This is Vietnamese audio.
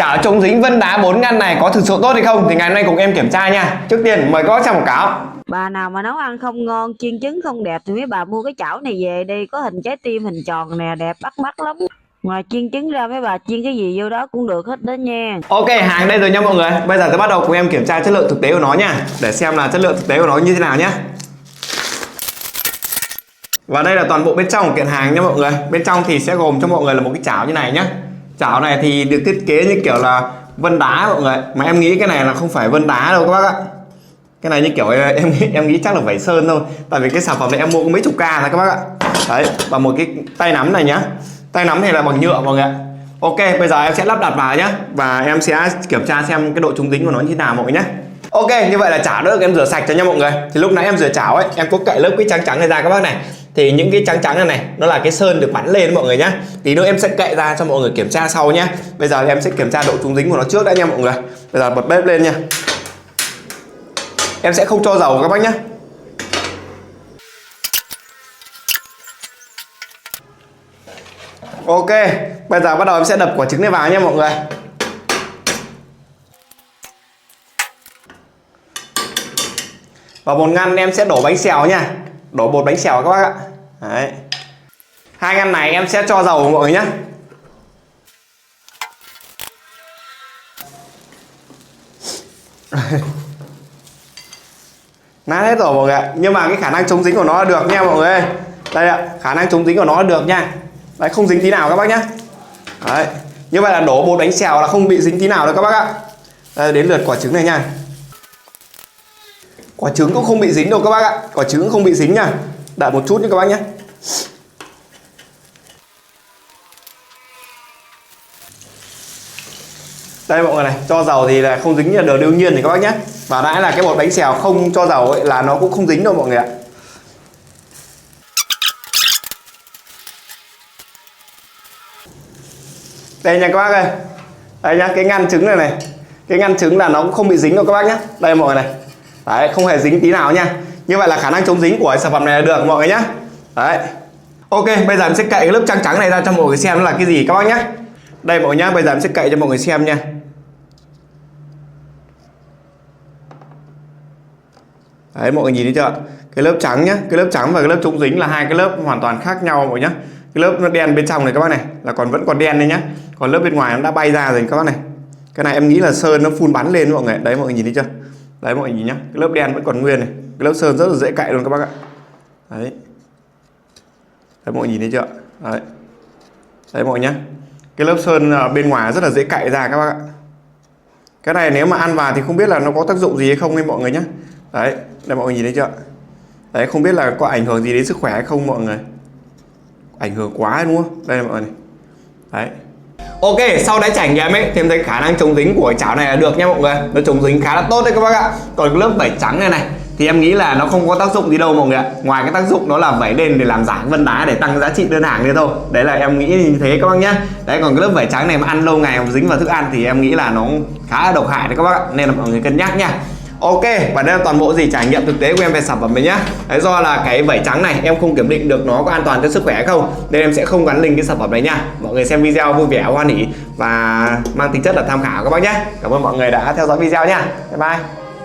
chảo chống dính vân đá 4 ngăn này có thực sự tốt hay không thì ngày hôm nay cùng em kiểm tra nha. Trước tiên mời các bác xem quảng cáo. Bà nào mà nấu ăn không ngon, chiên trứng không đẹp thì mấy bà mua cái chảo này về đi, có hình trái tim hình tròn nè, đẹp bắt mắt lắm. Ngoài chiên trứng ra mấy bà chiên cái gì vô đó cũng được hết đó nha. Ok, hàng đây rồi nha mọi người. Bây giờ tôi bắt đầu cùng em kiểm tra chất lượng thực tế của nó nha, để xem là chất lượng thực tế của nó như thế nào nhé. Và đây là toàn bộ bên trong của kiện hàng nha mọi người. Bên trong thì sẽ gồm cho mọi người là một cái chảo như này nhé. Chảo này thì được thiết kế như kiểu là vân đá mọi người, mà em nghĩ cái này là không phải vân đá đâu các bác ạ. Cái này như kiểu em nghĩ chắc là vảy sơn thôi, tại vì cái sản phẩm này em mua có mấy chục k này các bác ạ. Đấy, và một cái tay nắm này nhá. Tay nắm này là bằng nhựa mọi người ạ. Ok, bây giờ em sẽ lắp đặt vào nhá, và em sẽ kiểm tra xem cái độ chống dính của nó như thế nào mọi người nhé. Ok, như vậy là chảo đã được em rửa sạch cho nha mọi người. Thì lúc nãy em rửa chảo ấy, em có cậy lớp cái trắng trắng này ra các bác này. Thì những cái trắng trắng này này, nó là cái sơn được bắn lên mọi người nhá. Tí nữa em sẽ cậy ra cho mọi người kiểm tra sau nhá. Bây giờ em sẽ kiểm tra độ chống dính của nó trước đã nha mọi người. Bây giờ bật bếp lên nha. Em sẽ không cho dầu các bác nhé. Ok, bây giờ bắt đầu em sẽ đập quả trứng này vào nha mọi người. Vào một ngăn em sẽ đổ bánh xèo nha. Đổ bột bánh xèo các bác ạ. Đấy. 2 ngăn này em sẽ cho dầu mọi người nhé. Nát hết rồi mọi người ạ. Nhưng mà cái khả năng chống dính của nó là được nha mọi người. Đây ạ, khả năng chống dính của nó là được nha. Đấy, không dính tí nào các bác nhé. Đấy, như vậy là đổ bột bánh xèo là không bị dính tí nào đâu các bác ạ. Đây, đến lượt quả trứng này nha. Quả trứng cũng không bị dính đâu các bác ạ. Quả trứng cũng không bị dính nha. Đợi một chút nha các bác nhé. Đây mọi người này, cho dầu thì là không dính là điều đương nhiên thì các bác nhé. Và đã là cái bột bánh xèo không cho dầu ấy là nó cũng không dính đâu mọi người ạ. Đây nha các bác ơi. Đây nha, cái ngăn trứng này này. Cái ngăn trứng là nó cũng không bị dính đâu các bác nhé. Đây mọi người này. Đấy, không hề dính tí nào nha. Như vậy là khả năng chống dính của sản phẩm này là được mọi người nhé. Đấy. Ok, bây giờ em sẽ cậy cái lớp trắng trắng này ra cho mọi người xem nó là cái gì các bác nhé. Đây mọi người nhá, bây giờ em sẽ cậy cho mọi người xem nha. Đấy, mọi người nhìn thấy chưa? Cái lớp trắng nhá, cái lớp trắng và cái lớp chống dính là hai cái lớp hoàn toàn khác nhau mọi người nhá. Cái lớp nó đen bên trong này các bác này là vẫn còn đen đây nhá. Còn lớp bên ngoài nó đã bay ra rồi các bác này. Cái này em nghĩ là sơn nó phun bắn lên mọi người. Đấy mọi người nhìn thấy chưa? Đấy mọi người nhìn nhá, cái lớp đen vẫn còn nguyên này. Cái lớp sơn rất là dễ cậy luôn các bác ạ. Đấy. Đấy mọi người nhìn thấy chưa? Đấy. Đấy mọi người nhá. Cái lớp sơn bên ngoài rất là dễ cậy ra các bác ạ. Cái này nếu mà ăn vào thì không biết là nó có tác dụng gì hay không hay mọi người nhé. Đấy, đây mọi người nhìn thấy chưa? Đấy, không biết là có ảnh hưởng gì đến sức khỏe hay không mọi người. Ảnh hưởng quá đúng không? Đây là mọi người này. Đấy. Ok, sau đã trải nghiệm ấy thì em thấy khả năng chống dính của chảo này là được nha mọi người. Nó chống dính khá là tốt đấy các bác ạ. Còn cái lớp vảy trắng này này thì em nghĩ là nó không có tác dụng gì đâu mọi người ạ. Ngoài cái tác dụng nó là vảy lên để làm giảm vân đá để tăng giá trị đơn hàng lên thôi. Đấy là em nghĩ như thế các bác nhé. Đấy, còn cái lớp vảy trắng này mà ăn lâu ngày mà dính vào thức ăn thì em nghĩ là nó khá là độc hại đấy các bác ạ. Nên là mọi người cân nhắc nha. Ok, và đây là toàn bộ gì trải nghiệm thực tế của em về sản phẩm này nhá. Đấy, do là cái vảy trắng này em không kiểm định được nó có an toàn cho sức khỏe hay không, nên em sẽ không gắn link cái sản phẩm này nha. Mọi người xem video vui vẻ hoan hỉ và mang tính chất là tham khảo các bác nhé. Cảm ơn mọi người đã theo dõi video nha. Bye bye.